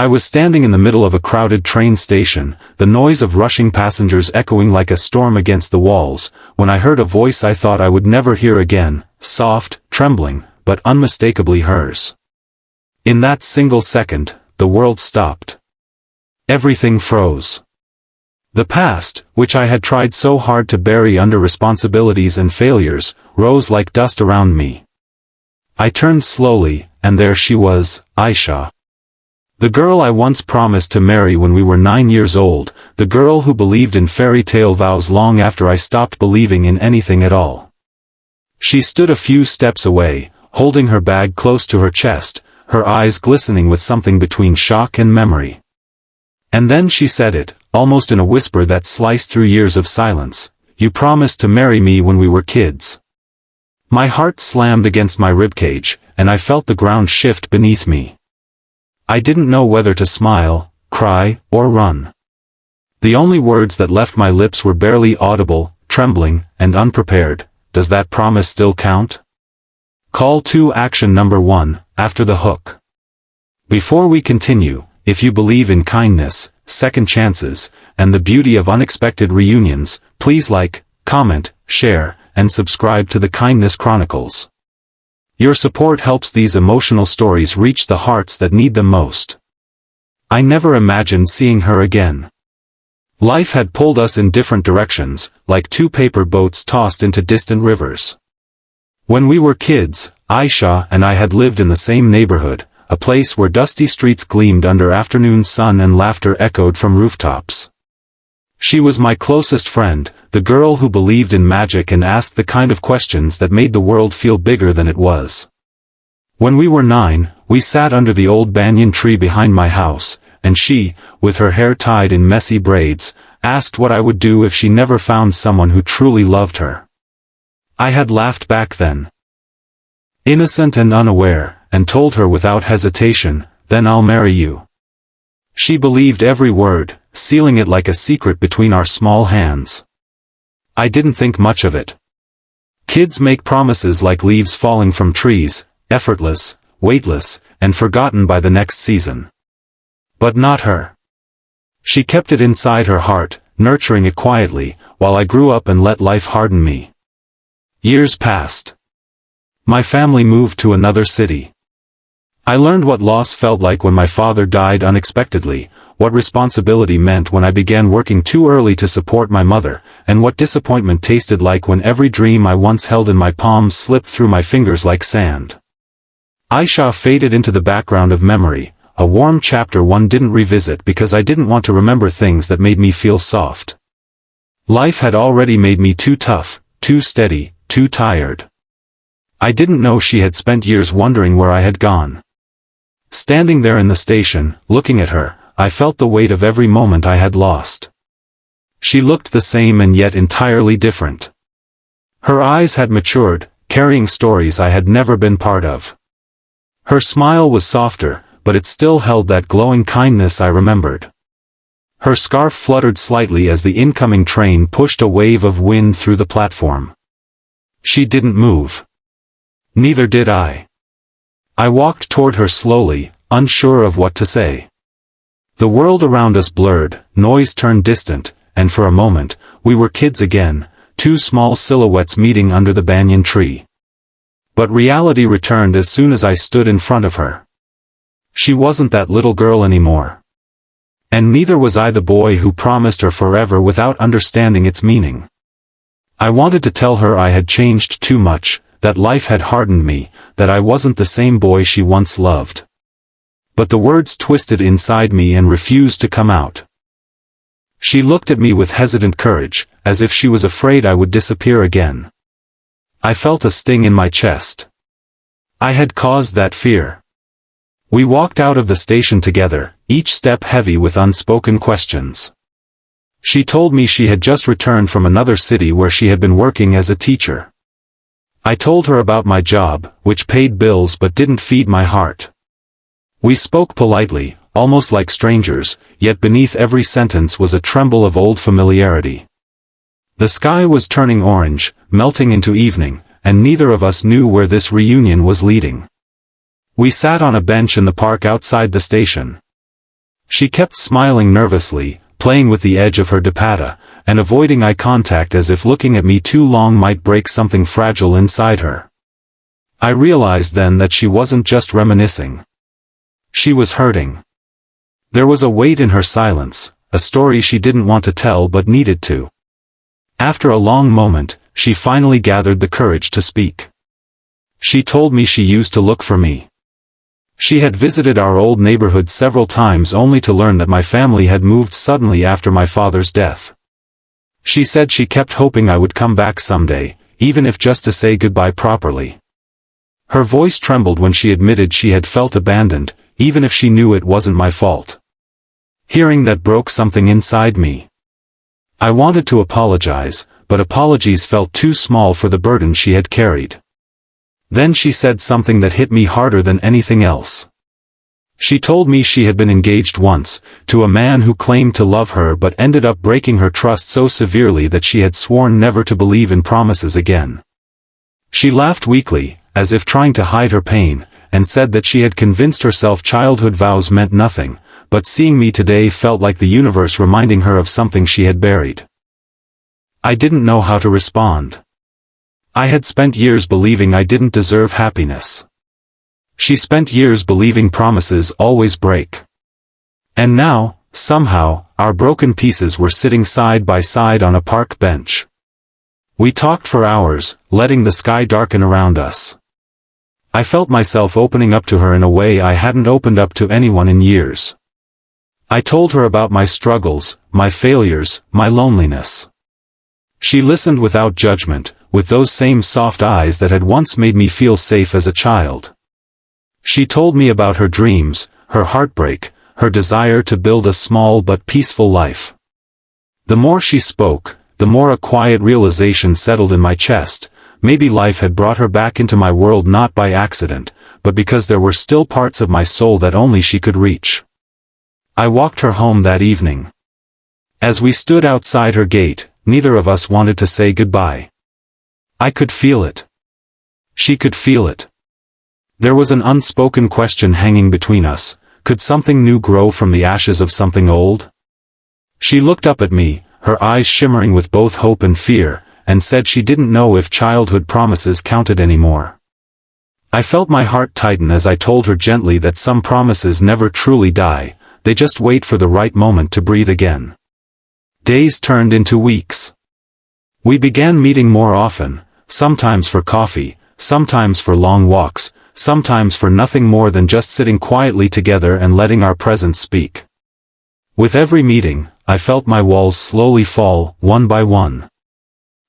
I was standing in the middle of a crowded train station, the noise of rushing passengers echoing like a storm against the walls, when I heard a voice I thought I would never hear again, soft, trembling, but unmistakably hers. In that single second, the world stopped. Everything froze. The past, which I had tried so hard to bury under responsibilities and failures, rose like dust around me. I turned slowly, and there she was, Aisha. The girl I once promised to marry when we were 9 years old, the girl who believed in fairy tale vows long after I stopped believing in anything at all. She stood a few steps away, holding her bag close to her chest, her eyes glistening with something between shock and memory. And then she said it, almost in a whisper that sliced through years of silence, "You promised to marry me when we were kids." My heart slammed against my ribcage, and I felt the ground shift beneath me. I didn't know whether to smile, cry, or run. The only words that left my lips were barely audible, trembling, and unprepared. Does that promise still count? Call to action number 1, after the hook. Before we continue, if you believe in kindness, second chances, and the beauty of unexpected reunions, please like, comment, share, and subscribe to the Kindness Chronicles. Your support helps these emotional stories reach the hearts that need them most. I never imagined seeing her again. Life had pulled us in different directions, like two paper boats tossed into distant rivers. When we were kids, Aisha and I had lived in the same neighborhood, a place where dusty streets gleamed under afternoon sun and laughter echoed from rooftops. She was my closest friend, the girl who believed in magic and asked the kind of questions that made the world feel bigger than it was. When we were 9, we sat under the old banyan tree behind my house, and she, with her hair tied in messy braids, asked what I would do if she never found someone who truly loved her. I had laughed back then, innocent and unaware, and told her without hesitation, "Then I'll marry you." She believed every word, sealing it like a secret between our small hands. I didn't think much of it. Kids make promises like leaves falling from trees, effortless, weightless, and forgotten by the next season. But not her. She kept it inside her heart, nurturing it quietly, while I grew up and let life harden me. Years passed. My family moved to another city. I learned what loss felt like when my father died unexpectedly, what responsibility meant when I began working too early to support my mother, and what disappointment tasted like when every dream I once held in my palms slipped through my fingers like sand. Aisha faded into the background of memory, a warm chapter one didn't revisit because I didn't want to remember things that made me feel soft. Life had already made me too tough, too steady, too tired. I didn't know she had spent years wondering where I had gone. Standing there in the station, looking at her, I felt the weight of every moment I had lost. She looked the same and yet entirely different. Her eyes had matured, carrying stories I had never been part of. Her smile was softer, but it still held that glowing kindness I remembered. Her scarf fluttered slightly as the incoming train pushed a wave of wind through the platform. She didn't move. Neither did I. I walked toward her slowly, unsure of what to say. The world around us blurred, noise turned distant, and for a moment, we were kids again, two small silhouettes meeting under the banyan tree. But reality returned as soon as I stood in front of her. She wasn't that little girl anymore. And neither was I the boy who promised her forever without understanding its meaning. I wanted to tell her I had changed too much, that life had hardened me, that I wasn't the same boy she once loved. But the words twisted inside me and refused to come out. She looked at me with hesitant courage, as if she was afraid I would disappear again. I felt a sting in my chest. I had caused that fear. We walked out of the station together, each step heavy with unspoken questions. She told me she had just returned from another city where she had been working as a teacher. I told her about my job, which paid bills but didn't feed my heart. We spoke politely, almost like strangers, yet beneath every sentence was a tremble of old familiarity. The sky was turning orange, melting into evening, and neither of us knew where this reunion was leading. We sat on a bench in the park outside the station. She kept smiling nervously, playing with the edge of her dupatta, and avoiding eye contact as if looking at me too long might break something fragile inside her. I realized then that she wasn't just reminiscing. She was hurting. There was a weight in her silence, a story she didn't want to tell but needed to. After a long moment, she finally gathered the courage to speak. She told me she used to look for me. She had visited our old neighborhood several times only to learn that my family had moved suddenly after my father's death. She said she kept hoping I would come back someday, even if just to say goodbye properly. Her voice trembled when she admitted she had felt abandoned, even if she knew it wasn't my fault. Hearing that broke something inside me. I wanted to apologize, but apologies felt too small for the burden she had carried. Then she said something that hit me harder than anything else. She told me she had been engaged once, to a man who claimed to love her but ended up breaking her trust so severely that she had sworn never to believe in promises again. She laughed weakly, as if trying to hide her pain, and said that she had convinced herself childhood vows meant nothing, but seeing me today felt like the universe reminding her of something she had buried. I didn't know how to respond. I had spent years believing I didn't deserve happiness. She spent years believing promises always break. And now, somehow, our broken pieces were sitting side by side on a park bench. We talked for hours, letting the sky darken around us. I felt myself opening up to her in a way I hadn't opened up to anyone in years. I told her about my struggles, my failures, my loneliness. She listened without judgment, with those same soft eyes that had once made me feel safe as a child. She told me about her dreams, her heartbreak, her desire to build a small but peaceful life. The more she spoke, the more a quiet realization settled in my chest. Maybe life had brought her back into my world not by accident, but because there were still parts of my soul that only she could reach. I walked her home that evening. As we stood outside her gate, neither of us wanted to say goodbye. I could feel it. She could feel it. There was an unspoken question hanging between us: could something new grow from the ashes of something old? She looked up at me, her eyes shimmering with both hope and fear, and said she didn't know if childhood promises counted anymore. I felt my heart tighten as I told her gently that some promises never truly die, they just wait for the right moment to breathe again. Days turned into weeks. We began meeting more often, sometimes for coffee, sometimes for long walks, sometimes for nothing more than just sitting quietly together and letting our presence speak. With every meeting, I felt my walls slowly fall, one by one.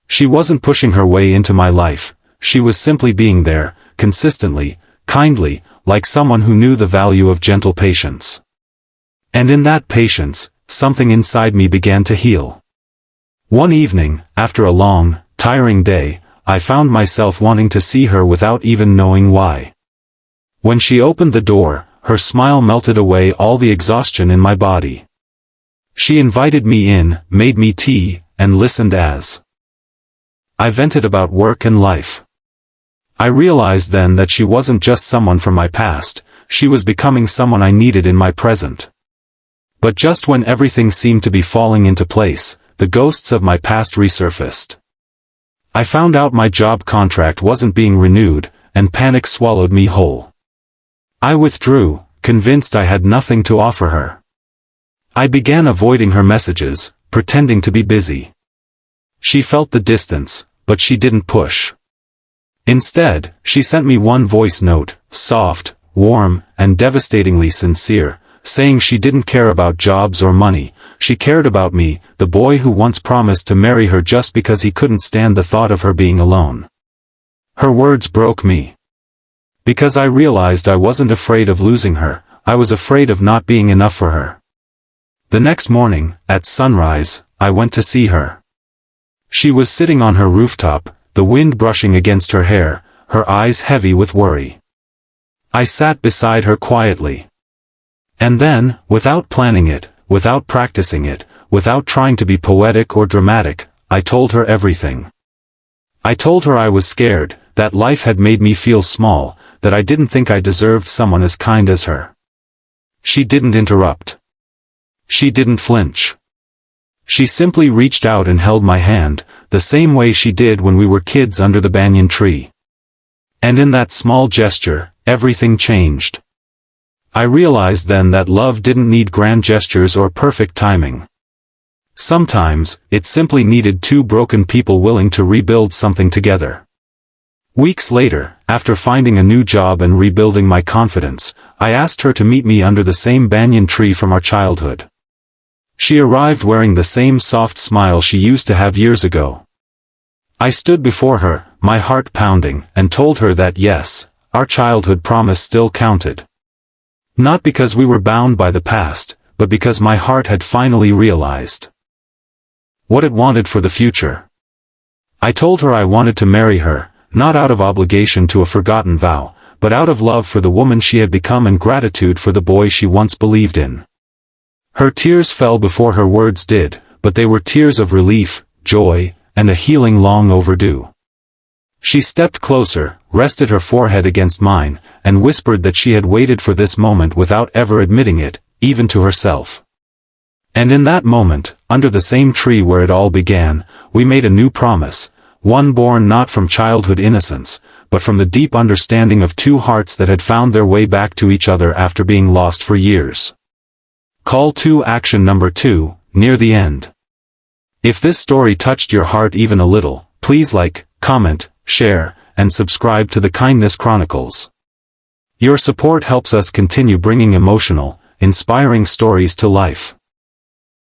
She wasn't pushing her way into my life, she was simply being there, consistently, kindly, like someone who knew the value of gentle patience. And in that patience, something inside me began to heal. One evening, after a long, tiring day, I found myself wanting to see her without even knowing why. When she opened the door, her smile melted away all the exhaustion in my body. She invited me in, made me tea, and listened as I vented about work and life. I realized then that she wasn't just someone from my past, she was becoming someone I needed in my present. But just when everything seemed to be falling into place, the ghosts of my past resurfaced. I found out my job contract wasn't being renewed, and panic swallowed me whole. I withdrew, convinced I had nothing to offer her. I began avoiding her messages, pretending to be busy. She felt the distance, but she didn't push. Instead, she sent me one voice note, soft, warm, and devastatingly sincere, saying she didn't care about jobs or money, she cared about me, the boy who once promised to marry her just because he couldn't stand the thought of her being alone. Her words broke me. Because I realized I wasn't afraid of losing her, I was afraid of not being enough for her. The next morning, at sunrise, I went to see her. She was sitting on her rooftop, the wind brushing against her hair, her eyes heavy with worry. I sat beside her quietly. And then, without planning it, without practicing it, without trying to be poetic or dramatic, I told her everything. I told her I was scared, that life had made me feel small, that I didn't think I deserved someone as kind as her. She didn't interrupt. She didn't flinch. She simply reached out and held my hand, the same way she did when we were kids under the banyan tree. And in that small gesture, everything changed. I realized then that love didn't need grand gestures or perfect timing. Sometimes, it simply needed two broken people willing to rebuild something together. Weeks later, after finding a new job and rebuilding my confidence, I asked her to meet me under the same banyan tree from our childhood. She arrived wearing the same soft smile she used to have years ago. I stood before her, my heart pounding, and told her that yes, our childhood promise still counted. Not because we were bound by the past, but because my heart had finally realized what it wanted for the future. I told her I wanted to marry her, not out of obligation to a forgotten vow, but out of love for the woman she had become and gratitude for the boy she once believed in. Her tears fell before her words did, but they were tears of relief, joy, and a healing long overdue. She stepped closer, rested her forehead against mine, and whispered that she had waited for this moment without ever admitting it, even to herself. And in that moment, under the same tree where it all began, we made a new promise, one born not from childhood innocence, but from the deep understanding of two hearts that had found their way back to each other after being lost for years. Call to action number 2, near the end. If this story touched your heart even a little, please like, comment, share, and subscribe to the Kindness Chronicles. Your support helps us continue bringing emotional, inspiring stories to life.